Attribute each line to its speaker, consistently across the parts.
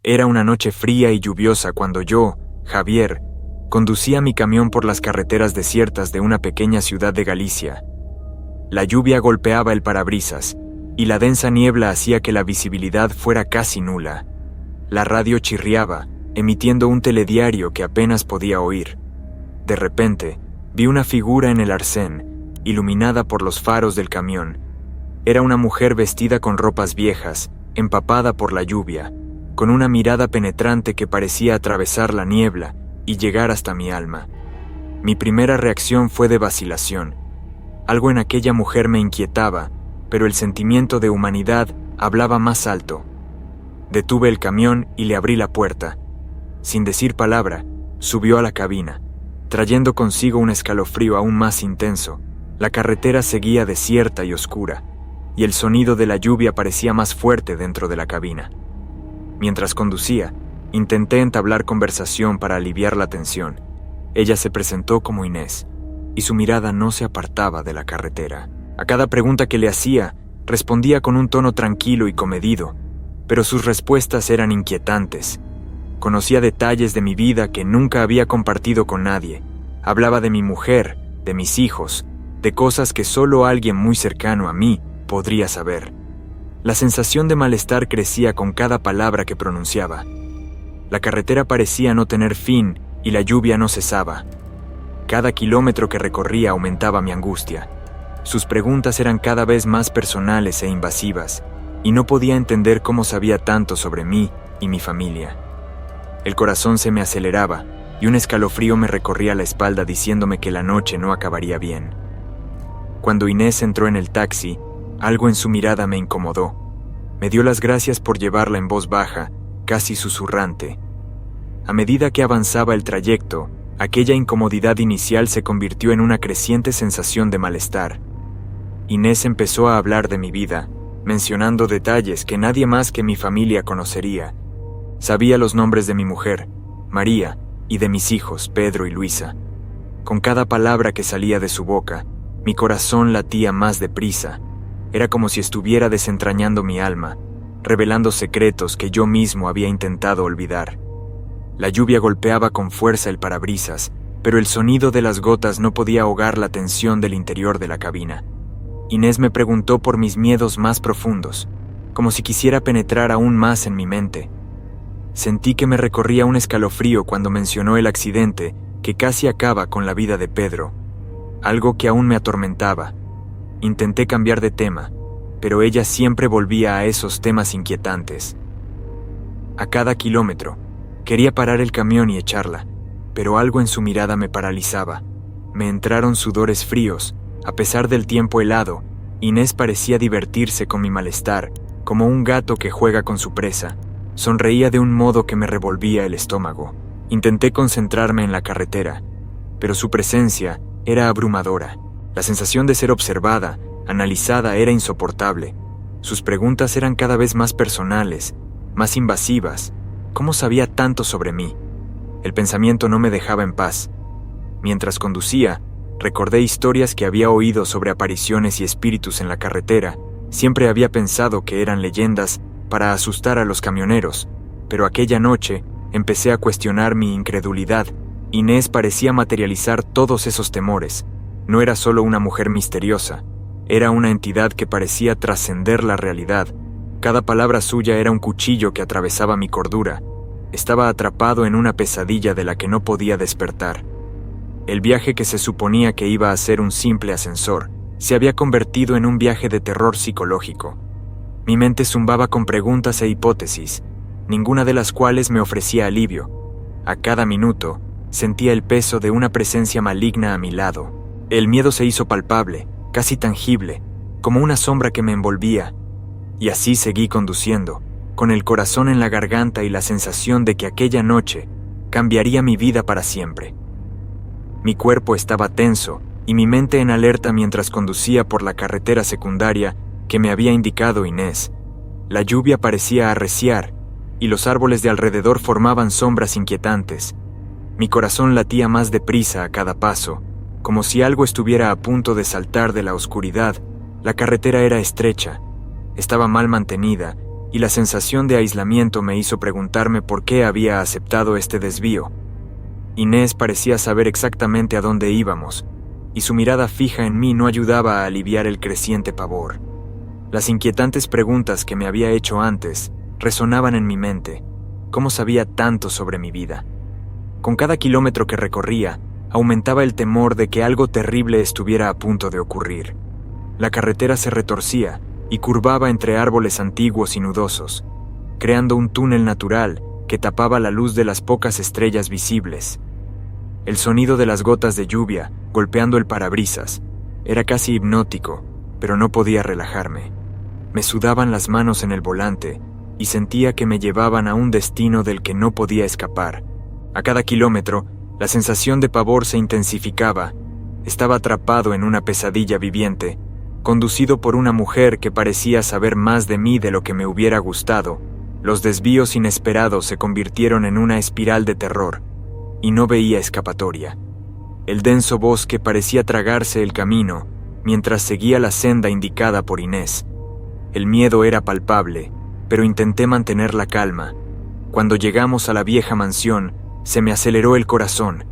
Speaker 1: Era una noche fría y lluviosa cuando yo, Javier, conducía mi camión por las carreteras desiertas de una pequeña ciudad de Galicia. La lluvia golpeaba el parabrisas, y la densa niebla hacía que la visibilidad fuera casi nula. La radio chirriaba, emitiendo un telediario que apenas podía oír. De repente, vi una figura en el arcén, iluminada por los faros del camión. Era una mujer vestida con ropas viejas, empapada por la lluvia, con una mirada penetrante que parecía atravesar la niebla y llegar hasta mi alma. Mi primera reacción fue de vacilación. Algo en aquella mujer me inquietaba, pero el sentimiento de humanidad hablaba más alto. Detuve el camión y le abrí la puerta. Sin decir palabra, subió a la cabina, trayendo consigo un escalofrío aún más intenso. La carretera seguía desierta y oscura, y el sonido de la lluvia parecía más fuerte dentro de la cabina. Mientras conducía, intenté entablar conversación para aliviar la tensión. Ella se presentó como Inés, y su mirada no se apartaba de la carretera. A cada pregunta que le hacía, respondía con un tono tranquilo y comedido, pero sus respuestas eran inquietantes. Conocía detalles de mi vida que nunca había compartido con nadie. Hablaba de mi mujer, de mis hijos, de cosas que solo alguien muy cercano a mí podría saber. La sensación de malestar crecía con cada palabra que pronunciaba. La carretera parecía no tener fin y la lluvia no cesaba. Cada kilómetro que recorría aumentaba mi angustia. Sus preguntas eran cada vez más personales e invasivas, y no podía entender cómo sabía tanto sobre mí y mi familia. El corazón se me aceleraba y un escalofrío me recorría la espalda diciéndome que la noche no acabaría bien. Cuando Inés entró en el taxi, algo en su mirada me incomodó. Me dio las gracias por llevarla en voz baja, casi susurrante. A medida que avanzaba el trayecto, aquella incomodidad inicial se convirtió en una creciente sensación de malestar. Inés empezó a hablar de mi vida, mencionando detalles que nadie más que mi familia conocería. Sabía los nombres de mi mujer, María, y de mis hijos, Pedro y Luisa. Con cada palabra que salía de su boca, mi corazón latía más deprisa. Era como si estuviera desentrañando mi alma, revelando secretos que yo mismo había intentado olvidar. La lluvia golpeaba con fuerza el parabrisas, pero el sonido de las gotas no podía ahogar la tensión del interior de la cabina. Inés me preguntó por mis miedos más profundos, como si quisiera penetrar aún más en mi mente. Sentí que me recorría un escalofrío cuando mencionó el accidente que casi acaba con la vida de Pedro, algo que aún me atormentaba. Intenté cambiar de tema, pero ella siempre volvía a esos temas inquietantes. A cada kilómetro, quería parar el camión y echarla, pero algo en su mirada me paralizaba. Me entraron sudores fríos. A pesar del tiempo helado, Inés parecía divertirse con mi malestar, como un gato que juega con su presa. Sonreía de un modo que me revolvía el estómago. Intenté concentrarme en la carretera, pero su presencia era abrumadora. La sensación de ser observada, analizada, era insoportable. Sus preguntas eran cada vez más personales, más invasivas. ¿Cómo sabía tanto sobre mí? El pensamiento no me dejaba en paz. Mientras conducía, recordé historias que había oído sobre apariciones y espíritus en la carretera. Siempre había pensado que eran leyendas para asustar a los camioneros, pero aquella noche empecé a cuestionar mi incredulidad. Inés parecía materializar todos esos temores. No era solo una mujer misteriosa, era una entidad que parecía trascender la realidad. Cada palabra suya era un cuchillo que atravesaba mi cordura. Estaba atrapado en una pesadilla de la que no podía despertar. El viaje que se suponía que iba a ser un simple ascensor, se había convertido en un viaje de terror psicológico. Mi mente zumbaba con preguntas e hipótesis, ninguna de las cuales me ofrecía alivio. A cada minuto, sentía el peso de una presencia maligna a mi lado. El miedo se hizo palpable, casi tangible, como una sombra que me envolvía. Y así seguí conduciendo, con el corazón en la garganta y la sensación de que aquella noche cambiaría mi vida para siempre. Mi cuerpo estaba tenso y mi mente en alerta mientras conducía por la carretera secundaria que me había indicado Inés. La lluvia parecía arreciar y los árboles de alrededor formaban sombras inquietantes. Mi corazón latía más deprisa a cada paso, como si algo estuviera a punto de saltar de la oscuridad. La carretera era estrecha, estaba mal mantenida y la sensación de aislamiento me hizo preguntarme por qué había aceptado este desvío. Inés parecía saber exactamente a dónde íbamos, y su mirada fija en mí no ayudaba a aliviar el creciente pavor. Las inquietantes preguntas que me había hecho antes resonaban en mi mente. ¿Cómo sabía tanto sobre mi vida? Con cada kilómetro que recorría, aumentaba el temor de que algo terrible estuviera a punto de ocurrir. La carretera se retorcía y curvaba entre árboles antiguos y nudosos, creando un túnel natural que tapaba la luz de las pocas estrellas visibles. El sonido de las gotas de lluvia golpeando el parabrisas era casi hipnótico, pero no podía relajarme. Me sudaban las manos en el volante y sentía que me llevaban a un destino del que no podía escapar. A cada kilómetro, la sensación de pavor se intensificaba. Estaba atrapado en una pesadilla viviente, conducido por una mujer que parecía saber más de mí de lo que me hubiera gustado. Los desvíos inesperados se convirtieron en una espiral de terror, y no veía escapatoria. El denso bosque parecía tragarse el camino, mientras seguía la senda indicada por Inés. El miedo era palpable, pero intenté mantener la calma. Cuando llegamos a la vieja mansión, se me aceleró el corazón.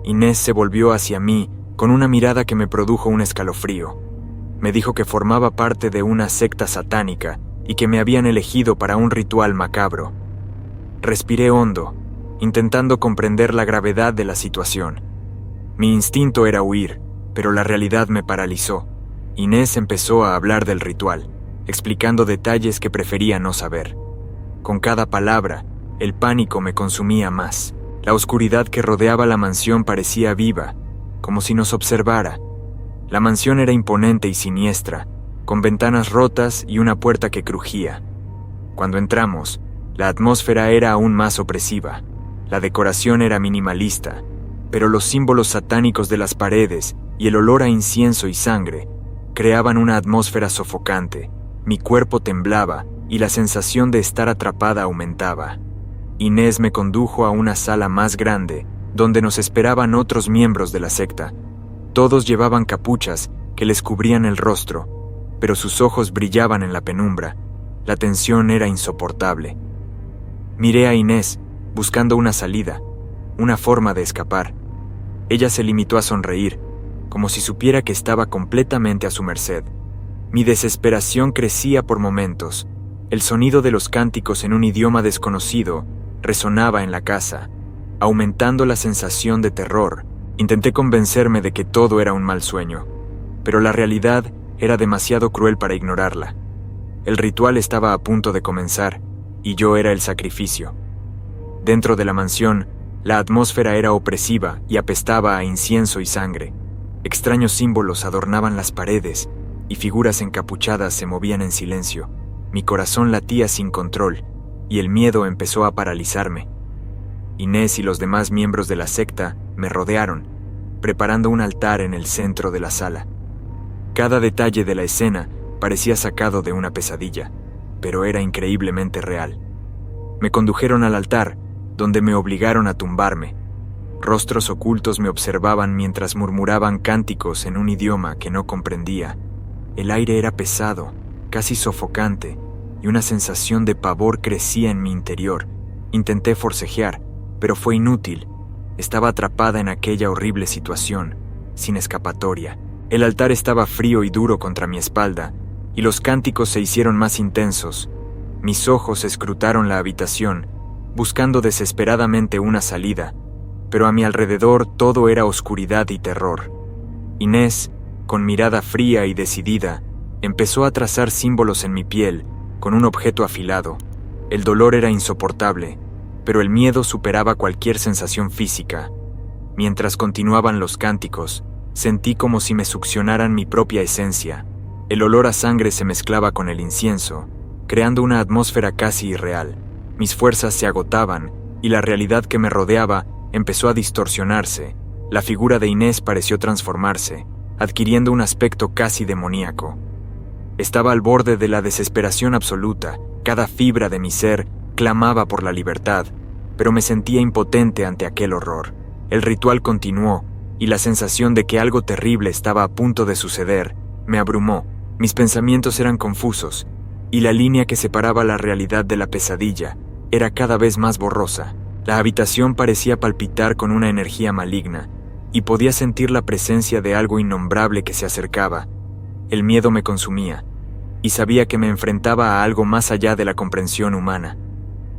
Speaker 1: Inés se volvió hacia mí con una mirada que me produjo un escalofrío. Me dijo que formaba parte de una secta satánica y que me habían elegido para un ritual macabro. Respiré hondo, intentando comprender la gravedad de la situación. Mi instinto era huir, pero la realidad me paralizó. Inés empezó a hablar del ritual, explicando detalles que prefería no saber. Con cada palabra, el pánico me consumía más. La oscuridad que rodeaba la mansión parecía viva, como si nos observara. La mansión era imponente y siniestra, con ventanas rotas y una puerta que crujía. Cuando entramos, la atmósfera era aún más opresiva. La decoración era minimalista, pero los símbolos satánicos de las paredes y el olor a incienso y sangre creaban una atmósfera sofocante. Mi cuerpo temblaba y la sensación de estar atrapada aumentaba. Inés me condujo a una sala más grande, donde nos esperaban otros miembros de la secta. Todos llevaban capuchas que les cubrían el rostro, pero sus ojos brillaban en la penumbra. La tensión era insoportable. Miré a Inés, buscando una salida, una forma de escapar. Ella se limitó a sonreír, como si supiera que estaba completamente a su merced. Mi desesperación crecía por momentos. El sonido de los cánticos en un idioma desconocido resonaba en la casa, aumentando la sensación de terror. Intenté convencerme de que todo era un mal sueño, pero la realidad era demasiado cruel para ignorarla. El ritual estaba a punto de comenzar, y yo era el sacrificio. Dentro de la mansión, la atmósfera era opresiva y apestaba a incienso y sangre. Extraños símbolos adornaban las paredes, y figuras encapuchadas se movían en silencio. Mi corazón latía sin control, y el miedo empezó a paralizarme. Inés y los demás miembros de la secta me rodearon, preparando un altar en el centro de la sala. Cada detalle de la escena parecía sacado de una pesadilla, pero era increíblemente real. Me condujeron al altar, donde me obligaron a tumbarme. Rostros ocultos me observaban mientras murmuraban cánticos en un idioma que no comprendía. El aire era pesado, casi sofocante, y una sensación de pavor crecía en mi interior. Intenté forcejear, pero fue inútil. Estaba atrapada en aquella horrible situación, sin escapatoria. El altar estaba frío y duro contra mi espalda, y los cánticos se hicieron más intensos. Mis ojos escrutaron la habitación, buscando desesperadamente una salida, pero a mi alrededor todo era oscuridad y terror. Inés, con mirada fría y decidida, empezó a trazar símbolos en mi piel con un objeto afilado. El dolor era insoportable, pero el miedo superaba cualquier sensación física. Mientras continuaban los cánticos, sentí como si me succionaran mi propia esencia. El olor a sangre se mezclaba con el incienso, creando una atmósfera casi irreal. Mis fuerzas se agotaban y la realidad que me rodeaba empezó a distorsionarse. La figura de Inés pareció transformarse, adquiriendo un aspecto casi demoníaco. Estaba al borde de la desesperación absoluta. Cada fibra de mi ser clamaba por la libertad, pero me sentía impotente ante aquel horror. El ritual continuó, y la sensación de que algo terrible estaba a punto de suceder me abrumó. Mis pensamientos eran confusos, y la línea que separaba la realidad de la pesadilla era cada vez más borrosa. La habitación parecía palpitar con una energía maligna, y podía sentir la presencia de algo innombrable que se acercaba. El miedo me consumía, y sabía que me enfrentaba a algo más allá de la comprensión humana.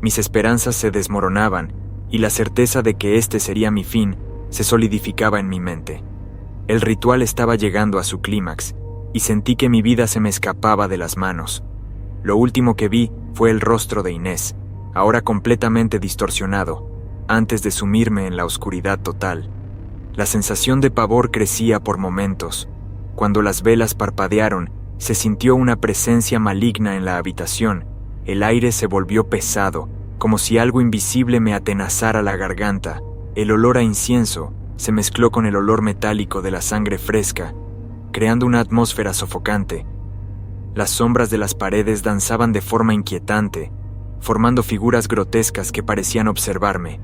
Speaker 1: Mis esperanzas se desmoronaban, y la certeza de que este sería mi fin se solidificaba en mi mente. El ritual estaba llegando a su clímax, y sentí que mi vida se me escapaba de las manos. Lo último que vi fue el rostro de Inés, ahora completamente distorsionado, antes de sumirme en la oscuridad total. La sensación de pavor crecía por momentos. Cuando las velas parpadearon, se sintió una presencia maligna en la habitación. El aire se volvió pesado, como si algo invisible me atenazara la garganta. El olor a incienso se mezcló con el olor metálico de la sangre fresca, creando una atmósfera sofocante. Las sombras de las paredes danzaban de forma inquietante, formando figuras grotescas que parecían observarme.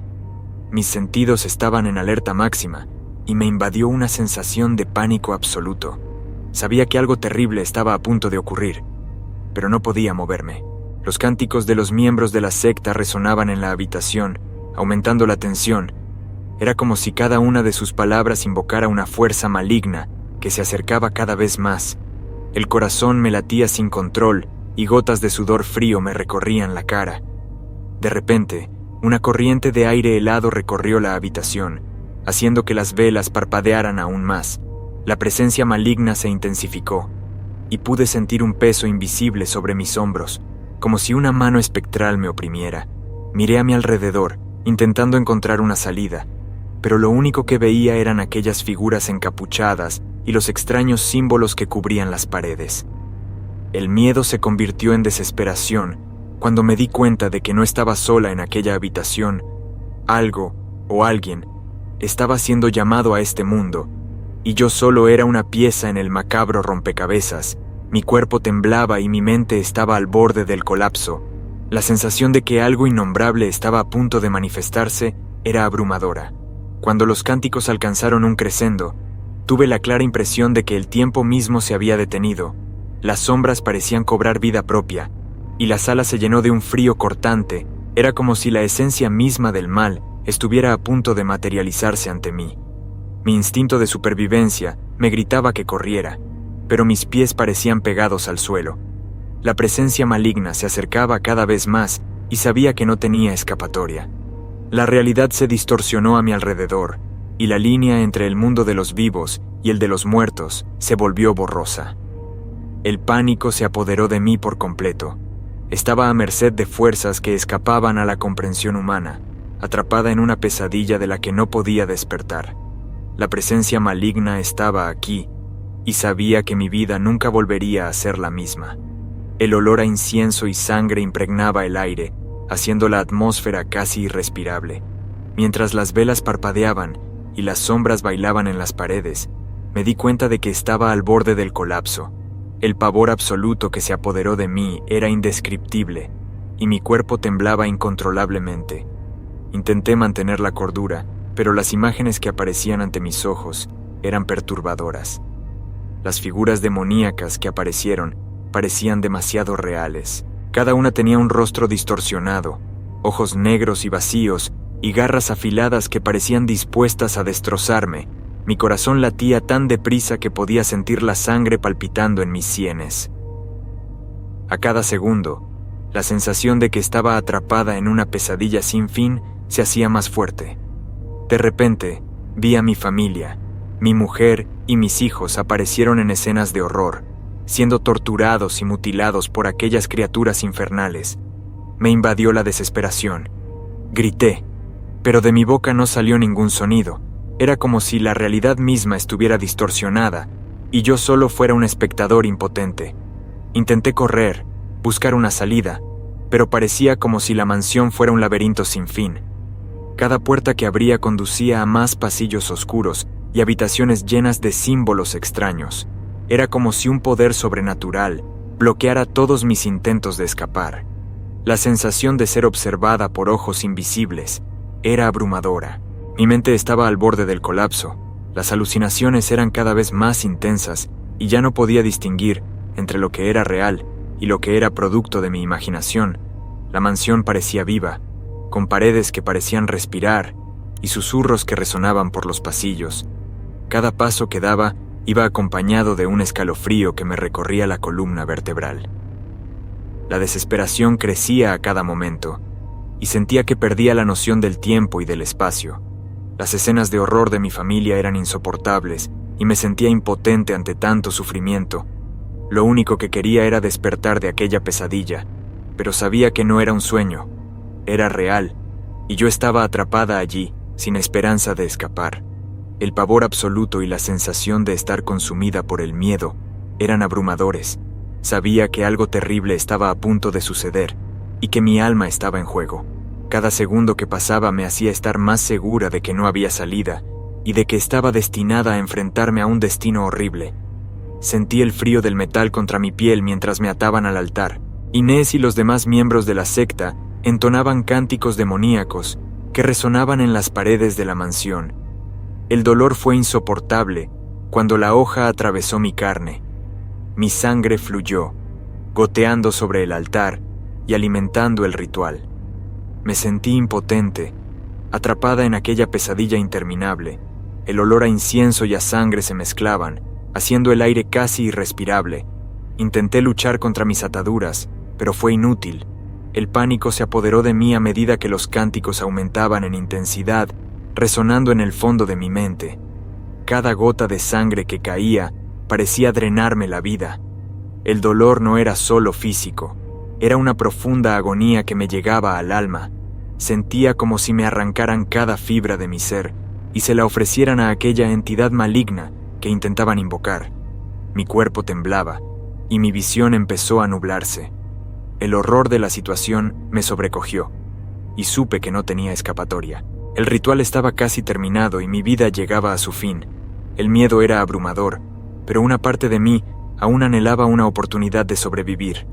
Speaker 1: Mis sentidos estaban en alerta máxima, y me invadió una sensación de pánico absoluto. Sabía que algo terrible estaba a punto de ocurrir, pero no podía moverme. Los cánticos de los miembros de la secta resonaban en la habitación, aumentando la tensión. Era como si cada una de sus palabras invocara una fuerza maligna que se acercaba cada vez más. El corazón me latía sin control y gotas de sudor frío me recorrían la cara. De repente, una corriente de aire helado recorrió la habitación, haciendo que las velas parpadearan aún más. La presencia maligna se intensificó, y pude sentir un peso invisible sobre mis hombros, como si una mano espectral me oprimiera. Miré a mi alrededor, intentando encontrar una salida, pero lo único que veía eran aquellas figuras encapuchadas y los extraños símbolos que cubrían las paredes. El miedo se convirtió en desesperación cuando me di cuenta de que no estaba sola en aquella habitación. Algo, o alguien, estaba siendo llamado a este mundo, y yo solo era una pieza en el macabro rompecabezas. Mi cuerpo temblaba y mi mente estaba al borde del colapso. La sensación de que algo innombrable estaba a punto de manifestarse era abrumadora. Cuando los cánticos alcanzaron un crescendo, tuve la clara impresión de que el tiempo mismo se había detenido. Las sombras parecían cobrar vida propia, y la sala se llenó de un frío cortante. Era como si la esencia misma del mal estuviera a punto de materializarse ante mí. Mi instinto de supervivencia me gritaba que corriera, pero mis pies parecían pegados al suelo. La presencia maligna se acercaba cada vez más y sabía que no tenía escapatoria. La realidad se distorsionó a mi alrededor, y la línea entre el mundo de los vivos y el de los muertos se volvió borrosa. El pánico se apoderó de mí por completo. Estaba a merced de fuerzas que escapaban a la comprensión humana, atrapada en una pesadilla de la que no podía despertar. La presencia maligna estaba aquí, y sabía que mi vida nunca volvería a ser la misma. El olor a incienso y sangre impregnaba el aire, haciendo la atmósfera casi irrespirable. Mientras las velas parpadeaban y las sombras bailaban en las paredes, me di cuenta de que estaba al borde del colapso. El pavor absoluto que se apoderó de mí era indescriptible, y mi cuerpo temblaba incontrolablemente. Intenté mantener la cordura, pero las imágenes que aparecían ante mis ojos eran perturbadoras. Las figuras demoníacas que aparecieron parecían demasiado reales. Cada una tenía un rostro distorsionado, ojos negros y vacíos, y garras afiladas que parecían dispuestas a destrozarme. Mi corazón latía tan deprisa que podía sentir la sangre palpitando en mis sienes. A cada segundo, la sensación de que estaba atrapada en una pesadilla sin fin se hacía más fuerte. De repente, vi a mi familia. Mi mujer y mis hijos aparecieron en escenas de horror, siendo torturados y mutilados por aquellas criaturas infernales. Me invadió la desesperación. Grité, pero de mi boca no salió ningún sonido. Era como si la realidad misma estuviera distorsionada y yo solo fuera un espectador impotente. Intenté correr, buscar una salida, pero parecía como si la mansión fuera un laberinto sin fin. Cada puerta que abría conducía a más pasillos oscuros y habitaciones llenas de símbolos extraños. Era como si un poder sobrenatural bloqueara todos mis intentos de escapar. La sensación de ser observada por ojos invisibles era abrumadora. Mi mente estaba al borde del colapso. Las alucinaciones eran cada vez más intensas y ya no podía distinguir entre lo que era real y lo que era producto de mi imaginación, la mansión parecía viva, con paredes que parecían respirar y susurros que resonaban por los pasillos. Cada paso que daba iba acompañado de un escalofrío que me recorría la columna vertebral. La desesperación crecía a cada momento, y sentía que perdía la noción del tiempo y del espacio. Las escenas de horror de mi familia eran insoportables, y me sentía impotente ante tanto sufrimiento. Lo único que quería era despertar de aquella pesadilla, pero sabía que no era un sueño, era real, y yo estaba atrapada allí, sin esperanza de escapar. El pavor absoluto y la sensación de estar consumida por el miedo eran abrumadores. Sabía que algo terrible estaba a punto de suceder y que mi alma estaba en juego. Cada segundo que pasaba me hacía estar más segura de que no había salida y de que estaba destinada a enfrentarme a un destino horrible. Sentí el frío del metal contra mi piel mientras me ataban al altar. Inés y los demás miembros de la secta entonaban cánticos demoníacos que resonaban en las paredes de la mansión. El dolor fue insoportable cuando la hoja atravesó mi carne. Mi sangre fluyó, goteando sobre el altar y alimentando el ritual. Me sentí impotente, atrapada en aquella pesadilla interminable. El olor a incienso y a sangre se mezclaban, haciendo el aire casi irrespirable. Intenté luchar contra mis ataduras, pero fue inútil. El pánico se apoderó de mí a medida que los cánticos aumentaban en intensidad, resonando en el fondo de mi mente. Cada gota de sangre que caía parecía drenarme la vida. El dolor no era solo físico, era una profunda agonía que me llegaba al alma. Sentía como si me arrancaran cada fibra de mi ser y se la ofrecieran a aquella entidad maligna que intentaban invocar. Mi cuerpo temblaba y mi visión empezó a nublarse. El horror de la situación me sobrecogió y supe que no tenía escapatoria. El ritual estaba casi terminado y mi vida llegaba a su fin. El miedo era abrumador, pero una parte de mí aún anhelaba una oportunidad de sobrevivir.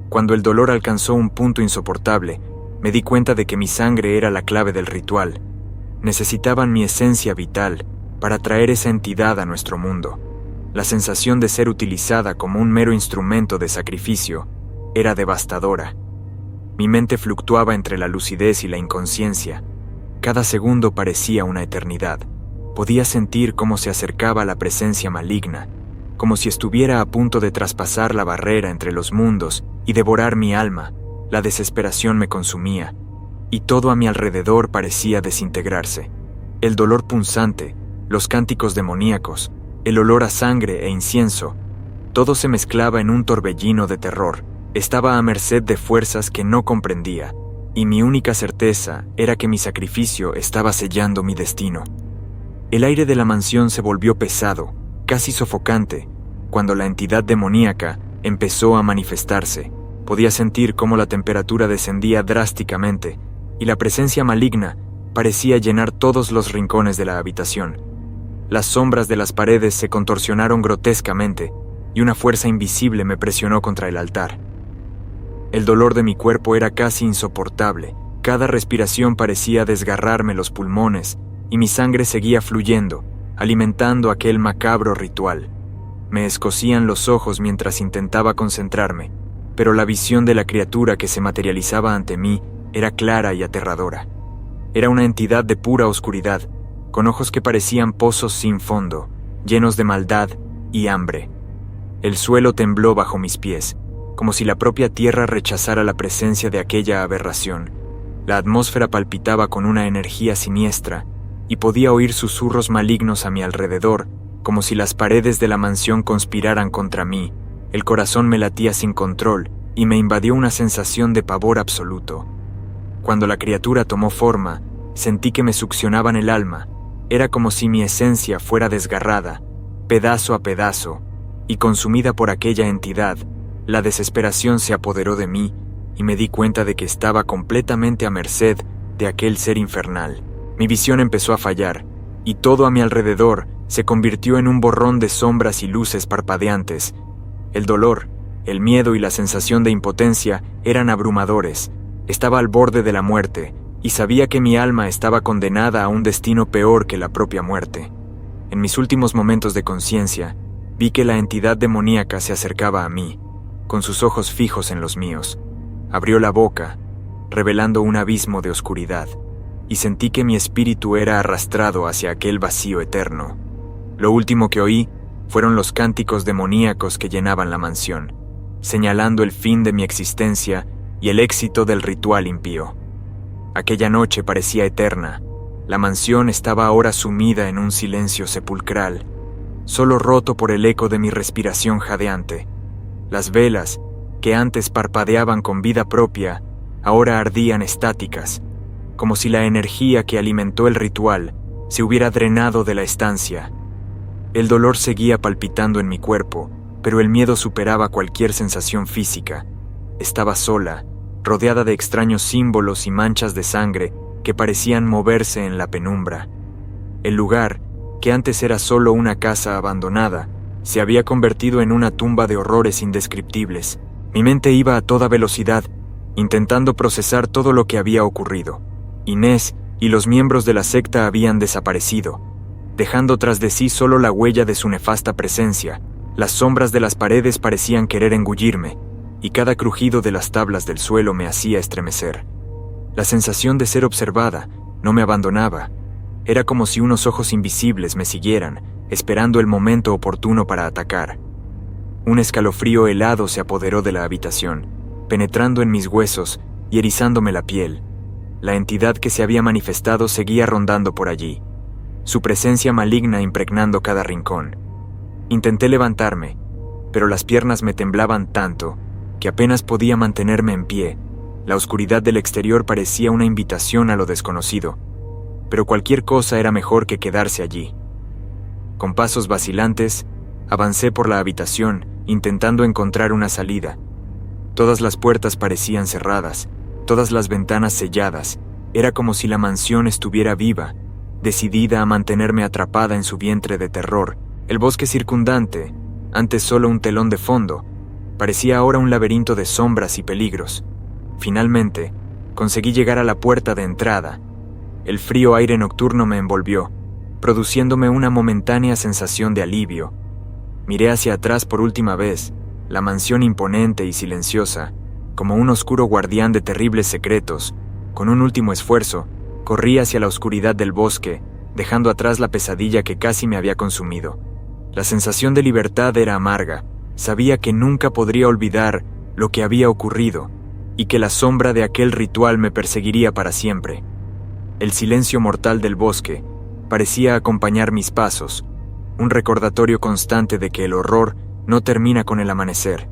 Speaker 1: Cuando el dolor alcanzó un punto insoportable, me di cuenta de que mi sangre era la clave del ritual. Necesitaban mi esencia vital para traer esa entidad a nuestro mundo. La sensación de ser utilizada como un mero instrumento de sacrificio era devastadora. Mi mente fluctuaba entre la lucidez y la inconsciencia. Cada segundo parecía una eternidad. Podía sentir cómo se acercaba la presencia maligna, como si estuviera a punto de traspasar la barrera entre los mundos y devorar mi alma. La desesperación me consumía, y todo a mi alrededor parecía desintegrarse. El dolor punzante, los cánticos demoníacos, el olor a sangre e incienso, todo se mezclaba en un torbellino de terror. Estaba a merced de fuerzas que no comprendía, y mi única certeza era que mi sacrificio estaba sellando mi destino. El aire de la mansión se volvió pesado, casi sofocante, cuando la entidad demoníaca empezó a manifestarse. Podía sentir cómo la temperatura descendía drásticamente, y la presencia maligna parecía llenar todos los rincones de la habitación. Las sombras de las paredes se contorsionaron grotescamente, y una fuerza invisible me presionó contra el altar. El dolor de mi cuerpo era casi insoportable. Cada respiración parecía desgarrarme los pulmones, y mi sangre seguía fluyendo, alimentando aquel macabro ritual. Me escocían los ojos mientras intentaba concentrarme, pero la visión de la criatura que se materializaba ante mí era clara y aterradora. Era una entidad de pura oscuridad, con ojos que parecían pozos sin fondo, llenos de maldad y hambre. El suelo tembló bajo mis pies, como si la propia tierra rechazara la presencia de aquella aberración. La atmósfera palpitaba con una energía siniestra, y podía oír susurros malignos a mi alrededor, como si las paredes de la mansión conspiraran contra mí. El corazón me latía sin control, y me invadió una sensación de pavor absoluto. Cuando la criatura tomó forma, sentí que me succionaban el alma. Era como si mi esencia fuera desgarrada, pedazo a pedazo, y consumida por aquella entidad. La desesperación se apoderó de mí, y me di cuenta de que estaba completamente a merced de aquel ser infernal. Mi visión empezó a fallar, y todo a mi alrededor se convirtió en un borrón de sombras y luces parpadeantes. El dolor, el miedo y la sensación de impotencia eran abrumadores. Estaba al borde de la muerte, y sabía que mi alma estaba condenada a un destino peor que la propia muerte. En mis últimos momentos de conciencia, vi que la entidad demoníaca se acercaba a mí. con sus ojos fijos en los míos. Abrió la boca, revelando un abismo de oscuridad, y sentí que mi espíritu era arrastrado hacia aquel vacío eterno. Lo último que oí fueron los cánticos demoníacos que llenaban la mansión, señalando el fin de mi existencia y el éxito del ritual impío. Aquella noche parecía eterna. La mansión estaba ahora sumida en un silencio sepulcral, solo roto por el eco de mi respiración jadeante. Las velas, que antes parpadeaban con vida propia, ahora ardían estáticas, como si la energía que alimentó el ritual se hubiera drenado de la estancia. El dolor seguía palpitando en mi cuerpo, pero el miedo superaba cualquier sensación física. Estaba sola, rodeada de extraños símbolos y manchas de sangre que parecían moverse en la penumbra. El lugar, que antes era solo una casa abandonada, se había convertido en una tumba de horrores indescriptibles. Mi mente iba a toda velocidad, intentando procesar todo lo que había ocurrido. Inés y los miembros de la secta habían desaparecido, dejando tras de sí solo la huella de su nefasta presencia. Las sombras de las paredes parecían querer engullirme, y cada crujido de las tablas del suelo me hacía estremecer. La sensación de ser observada no me abandonaba. Era como si unos ojos invisibles me siguieran, esperando el momento oportuno para atacar. Un escalofrío helado se apoderó de la habitación, penetrando en mis huesos y erizándome la piel. La entidad que se había manifestado seguía rondando por allí, su presencia maligna impregnando cada rincón. Intenté levantarme, pero las piernas me temblaban tanto que apenas podía mantenerme en pie. La oscuridad del exterior parecía una invitación a lo desconocido, pero cualquier cosa era mejor que quedarse allí. Con pasos vacilantes, avancé por la habitación, intentando encontrar una salida. Todas las puertas parecían cerradas, todas las ventanas selladas. Era como si la mansión estuviera viva, decidida a mantenerme atrapada en su vientre de terror. El bosque circundante, antes solo un telón de fondo, parecía ahora un laberinto de sombras y peligros. Finalmente, conseguí llegar a la puerta de entrada. El frío aire nocturno me envolvió, produciéndome una momentánea sensación de alivio. Miré hacia atrás por última vez, la mansión imponente y silenciosa, como un oscuro guardián de terribles secretos. Con un último esfuerzo, corrí hacia la oscuridad del bosque, dejando atrás la pesadilla que casi me había consumido. La sensación de libertad era amarga. Sabía que nunca podría olvidar lo que había ocurrido y que la sombra de aquel ritual me perseguiría para siempre. El silencio mortal del bosque parecía acompañar mis pasos, un recordatorio constante de que el horror no termina con el amanecer.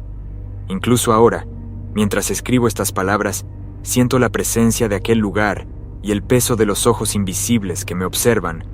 Speaker 1: Incluso ahora, mientras escribo estas palabras, siento la presencia de aquel lugar y el peso de los ojos invisibles que me observan